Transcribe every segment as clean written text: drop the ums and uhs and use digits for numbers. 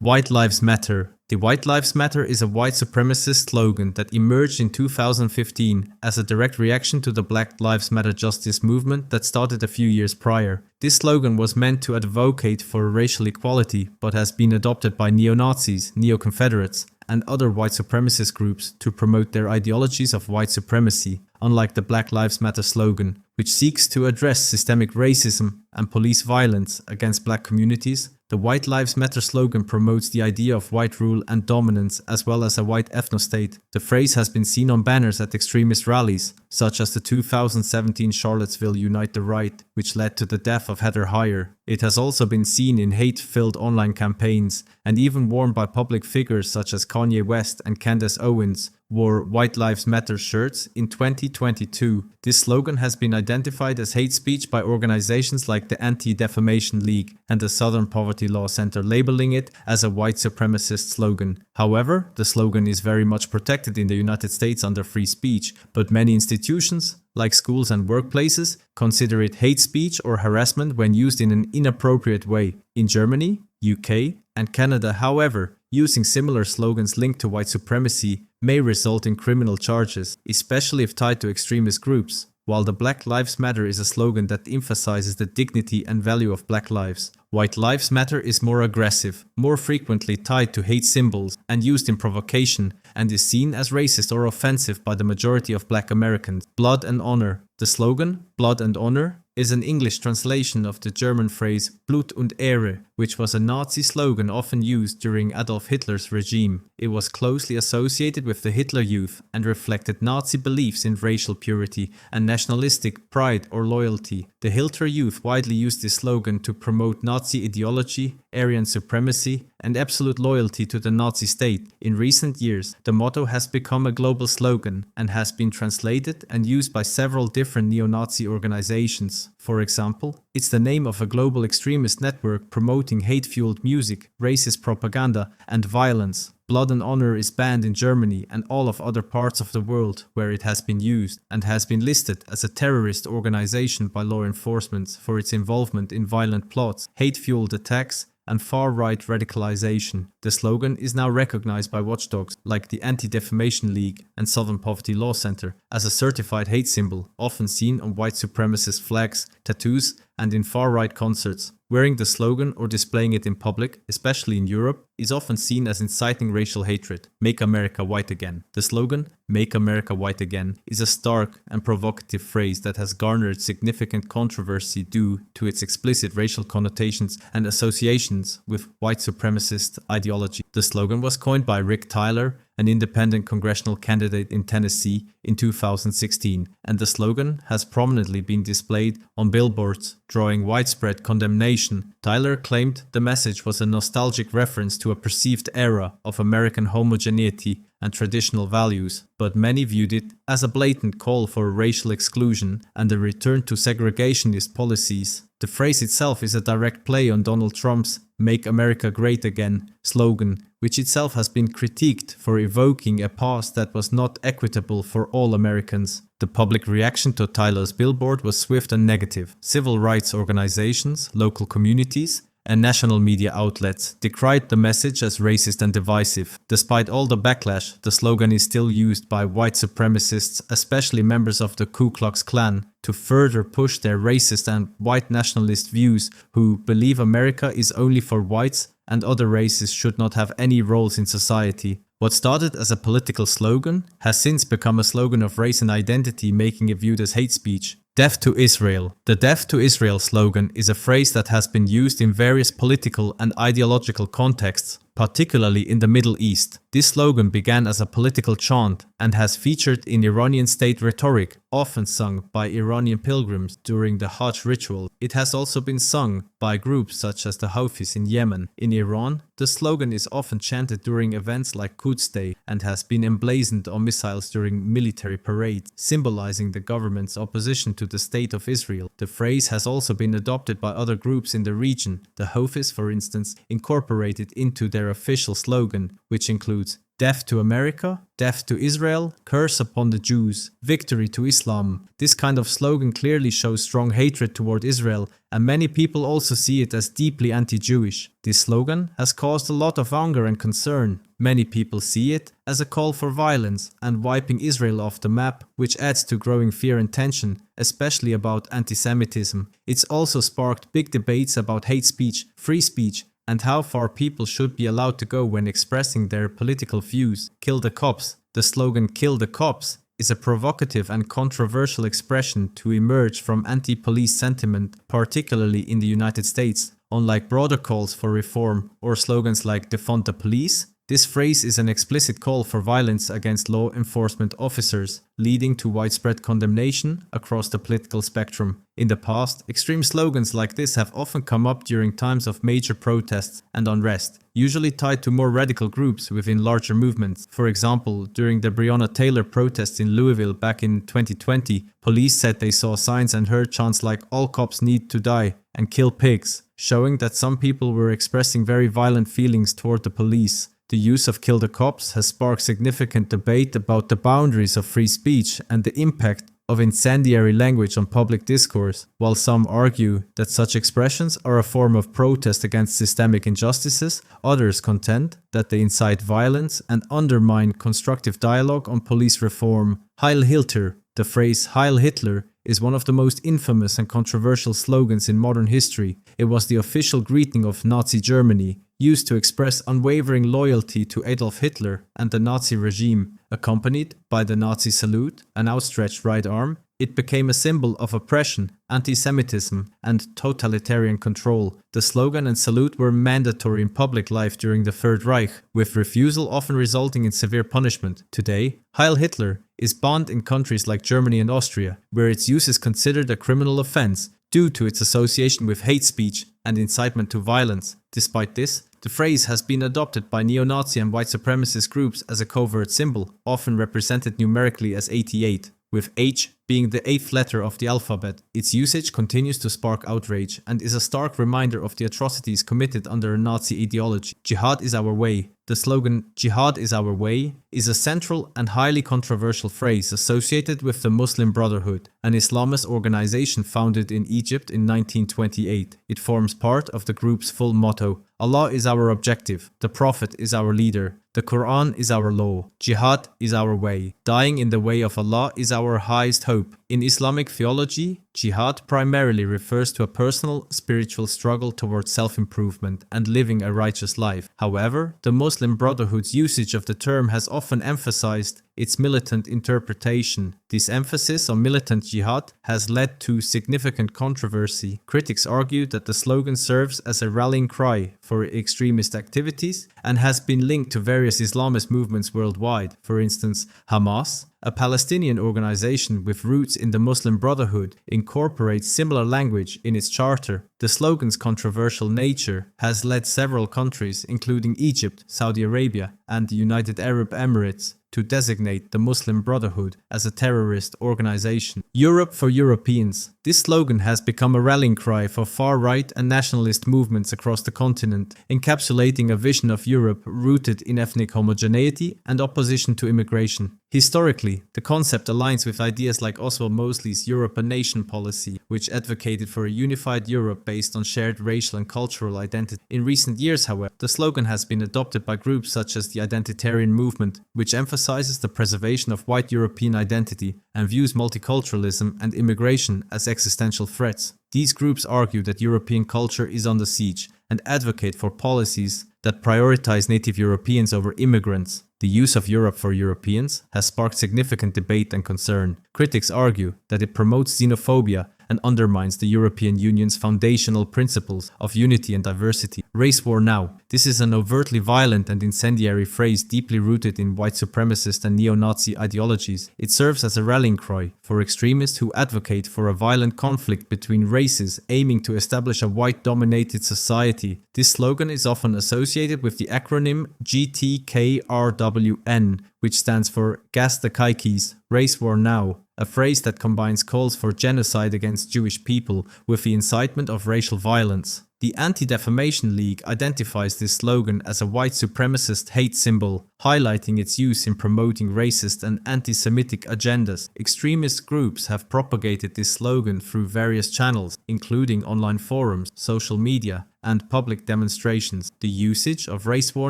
White Lives Matter. The White Lives Matter is a white supremacist slogan that emerged in 2015 as a direct reaction to the Black Lives Matter justice movement that started a few years prior. This slogan was meant to advocate for racial equality, but has been adopted by neo-Nazis, neo-Confederates, and other white supremacist groups to promote their ideologies of white supremacy, unlike the Black Lives Matter slogan, which seeks to address systemic racism and police violence against black communities. The White Lives Matter slogan promotes the idea of white rule and dominance as well as a white ethno-state. The phrase has been seen on banners at extremist rallies, such as the 2017 Charlottesville Unite the Right, which led to the death of Heather Heyer. It has also been seen in hate-filled online campaigns, and even worn by public figures such as Kanye West and Candace Owens wore White Lives Matter shirts in 2022. This slogan has been identified as hate speech by organizations like the Anti-Defamation League and the Southern Poverty Law Center, labeling it as a white supremacist slogan. However, the slogan is very much protected in the United States under free speech, but many institutions, like schools and workplaces, consider it hate speech or harassment when used in an inappropriate way. In Germany, UK, and Canada, however, using similar slogans linked to white supremacy may result in criminal charges, especially if tied to extremist groups. While the Black Lives Matter is a slogan that emphasizes the dignity and value of black lives, White Lives Matter is more aggressive, more frequently tied to hate symbols and used in provocation, and is seen as racist or offensive by the majority of black Americans. Blood and Honor. The slogan, Blood and Honor, is an English translation of the German phrase Blut und Ehre, which was a Nazi slogan often used during Adolf Hitler's regime. It was closely associated with the Hitler Youth and reflected Nazi beliefs in racial purity and nationalistic pride or loyalty. The Hitler Youth widely used this slogan to promote Nazi ideology, Aryan supremacy, and absolute loyalty to the Nazi state. In recent years, the motto has become a global slogan and has been translated and used by several different neo-Nazi organizations. For example, it's the name of a global extremist network promoting hate-fueled music, racist propaganda, and violence. Blood and Honor is banned in Germany and all of other parts of the world where it has been used, and has been listed as a terrorist organization by law enforcement for its involvement in violent plots, hate-fueled attacks, and far-right radicalization. The slogan is now recognized by watchdogs like the Anti-Defamation League and Southern Poverty Law Center as a certified hate symbol, often seen on white supremacist flags, tattoos, and in far-right concerts. Wearing the slogan or displaying it in public, especially in Europe, is often seen as inciting racial hatred. Make America White Again. The slogan, Make America White Again, is a stark and provocative phrase that has garnered significant controversy due to its explicit racial connotations and associations with white supremacist ideology. The slogan was coined by Rick Tyler, an independent congressional candidate in Tennessee, in 2016, and the slogan has prominently been displayed on billboards, drawing widespread condemnation. Tyler claimed the message was a nostalgic reference to a perceived era of American homogeneity and traditional values, but many viewed it as a blatant call for racial exclusion and a return to segregationist policies. The phrase itself is a direct play on Donald Trump's Make America Great Again slogan, which itself has been critiqued for evoking a past that was not equitable for all Americans. The public reaction to Tyler's billboard was swift and negative. Civil rights organizations, local communities, and national media outlets decried the message as racist and divisive. Despite all the backlash, the slogan is still used by white supremacists, especially members of the Ku Klux Klan, to further push their racist and white nationalist views, who believe America is only for whites and other races should not have any roles in society. What started as a political slogan has since become a slogan of race and identity, making it viewed as hate speech. Death to Israel. The Death to Israel slogan is a phrase that has been used in various political and ideological contexts, particularly in the Middle East. This slogan began as a political chant and has featured in Iranian state rhetoric, often sung by Iranian pilgrims during the Hajj ritual. It has also been sung by groups such as the Houthis in Yemen. In Iran, the slogan is often chanted during events like Quds Day and has been emblazoned on missiles during military parades, symbolizing the government's opposition to the state of Israel. The phrase has also been adopted by other groups in the region. The Houthis, for instance, incorporated into their official slogan, which includes Death to America, death to Israel, curse upon the Jews, victory to Islam. This kind of slogan clearly shows strong hatred toward Israel, and many people also see it as deeply anti-Jewish. This slogan has caused a lot of anger and concern. Many people see it as a call for violence and wiping Israel off the map, which adds to growing fear and tension, especially about anti-Semitism. It's also sparked big debates about hate speech, free speech, and how far people should be allowed to go when expressing their political views. Kill the cops. The slogan "Kill the cops" is a provocative and controversial expression to emerge from anti-police sentiment, particularly in the United States. Unlike broader calls for reform or slogans like "Defund the police," this phrase is an explicit call for violence against law enforcement officers, leading to widespread condemnation across the political spectrum. In the past, extreme slogans like this have often come up during times of major protests and unrest, usually tied to more radical groups within larger movements. For example, during the Breonna Taylor protests in Louisville back in 2020, police said they saw signs and heard chants like "All cops need to die" and "Kill pigs," showing that some people were expressing very violent feelings toward the police. The use of "Kill the cops" has sparked significant debate about the boundaries of free speech and the impact of incendiary language on public discourse. While some argue that such expressions are a form of protest against systemic injustices, others contend that they incite violence and undermine constructive dialogue on police reform. Heil Hitler. The phrase "Heil Hitler" is one of the most infamous and controversial slogans in modern history. It was the official greeting of Nazi Germany, used to express unwavering loyalty to Adolf Hitler and the Nazi regime. Accompanied by the Nazi salute, an outstretched right arm, it became a symbol of oppression, anti-Semitism, and totalitarian control. The slogan and salute were mandatory in public life during the Third Reich, with refusal often resulting in severe punishment. Today, Heil Hitler is banned in countries like Germany and Austria, where its use is considered a criminal offense due to its association with hate speech and incitement to violence. Despite this, the phrase has been adopted by neo-Nazi and white supremacist groups as a covert symbol, often represented numerically as 88, with H being the 8th letter of the alphabet. Its usage continues to spark outrage and is a stark reminder of the atrocities committed under a Nazi ideology. Jihad is our way. The slogan "Jihad is our way" is a central and highly controversial phrase associated with the Muslim Brotherhood, an Islamist organization founded in Egypt in 1928. It forms part of the group's full motto: "Allah is our objective, the Prophet is our leader, the Quran is our law, Jihad is our way. Dying in the way of Allah is our highest hope." In Islamic theology, jihad primarily refers to a personal, spiritual struggle towards self-improvement and living a righteous life. However, the Muslim Brotherhood's usage of the term has often emphasized its militant interpretation. This emphasis on militant jihad has led to significant controversy. Critics argue that the slogan serves as a rallying cry for extremist activities and has been linked to various Islamist movements worldwide. For instance, Hamas, a Palestinian organization with roots in the Muslim Brotherhood, incorporates similar language in its charter. The slogan's controversial nature has led several countries, including Egypt, Saudi Arabia, and the United Arab Emirates, to designate the Muslim Brotherhood as a terrorist organization. Europe for Europeans. This slogan has become a rallying cry for far-right and nationalist movements across the continent, encapsulating a vision of Europe rooted in ethnic homogeneity and opposition to immigration. Historically, the concept aligns with ideas like Oswald Mosley's Europe a Nation policy, which advocated for a unified Europe based on shared racial and cultural identity. In recent years, however, the slogan has been adopted by groups such as the Identitarian Movement, which emphasizes the preservation of white European identity and views multiculturalism and immigration as existential threats. These groups argue that European culture is under siege and advocate for policies that prioritize native Europeans over immigrants. The use of Europe for Europeans has sparked significant debate and concern. Critics argue that it promotes xenophobia and undermines the European Union's foundational principles of unity and diversity. Race war now. This is an overtly violent and incendiary phrase deeply rooted in white supremacist and neo-Nazi ideologies. It serves as a rallying cry for extremists who advocate for a violent conflict between races aiming to establish a white-dominated society. This slogan is often associated with the acronym GTKRWN, which stands for Gas the Kikes, Race War Now, a phrase that combines calls for genocide against Jewish people with the incitement of racial violence. The Anti-Defamation League identifies this slogan as a white supremacist hate symbol, highlighting its use in promoting racist and anti-Semitic agendas. Extremist groups have propagated this slogan through various channels, including online forums, social media, and public demonstrations. The usage of race war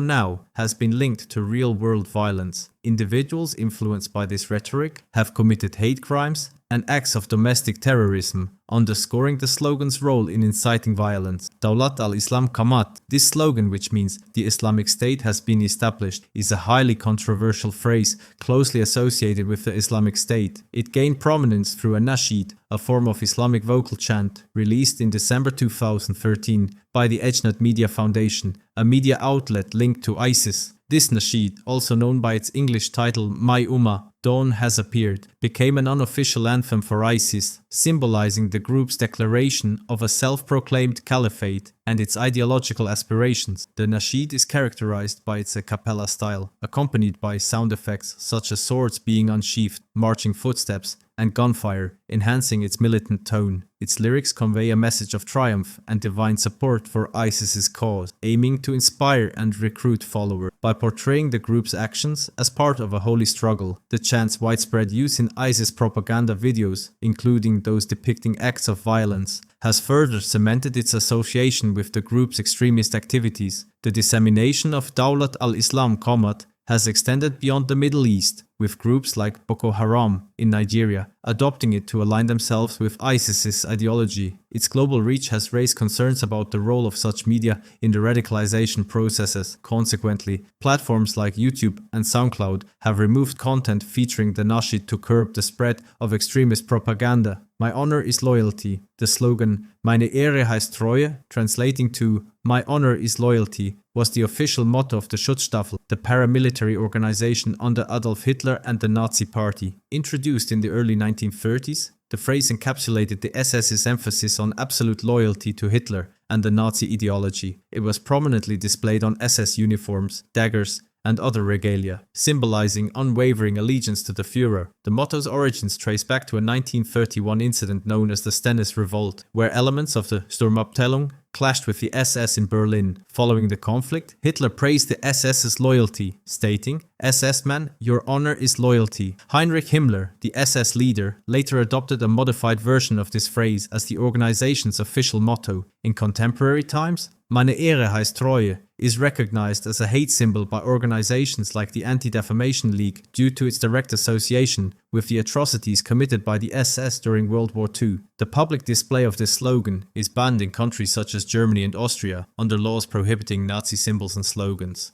now has been linked to real-world violence. Individuals influenced by this rhetoric have committed hate crimes and acts of domestic terrorism, underscoring the slogan's role in inciting violence. Dawlat al-Islam Qamat. This slogan, which means the Islamic State has been established, is a highly controversial phrase closely associated with the Islamic State. It gained prominence through a nasheed, a form of Islamic vocal chant, released in December 2013 by the Ejnat Media Foundation, a media outlet linked to ISIS. This nasheed, also known by its English title My Ummah, Dawn Has Appeared, became an unofficial anthem for ISIS, symbolizing the group's declaration of a self-proclaimed caliphate and its ideological aspirations. The nasheed is characterized by its a cappella style, accompanied by sound effects such as swords being unsheathed, marching footsteps, and gunfire, enhancing its militant tone. Its lyrics convey a message of triumph and divine support for ISIS's cause, aiming to inspire and recruit followers. By portraying the group's actions as part of a holy struggle, the chant's widespread use in ISIS propaganda videos, including those depicting acts of violence, has further cemented its association with the group's extremist activities. The dissemination of Dawlat al-Islam Qamat has extended beyond the Middle East, with groups like Boko Haram in Nigeria adopting it to align themselves with ISIS's ideology. Its global reach has raised concerns about the role of such media in the radicalization processes. Consequently, platforms like YouTube and SoundCloud have removed content featuring the nasheed to curb the spread of extremist propaganda. My honor is loyalty. The slogan Meine Ehre heißt Treue, translating to My honor is loyalty, was the official motto of the Schutzstaffel, the paramilitary organization under Adolf Hitler and the Nazi Party. Introduced in the early 1930s, the phrase encapsulated the SS's emphasis on absolute loyalty to Hitler and the Nazi ideology. It was prominently displayed on SS uniforms, daggers, and other regalia, symbolizing unwavering allegiance to the Führer. The motto's origins trace back to a 1931 incident known as the Stennis Revolt, where elements of the Sturmabteilung clashed with the SS in Berlin. Following the conflict, Hitler praised the SS's loyalty, stating, "SS man, your honor is loyalty." Heinrich Himmler, the SS leader, later adopted a modified version of this phrase as the organization's official motto. In contemporary times, Meine Ehre heißt Treue is recognized as a hate symbol by organizations like the Anti-Defamation League due to its direct association with the atrocities committed by the SS during World War II. The public display of this slogan is banned in countries such as Germany and Austria under laws prohibiting Nazi symbols and slogans.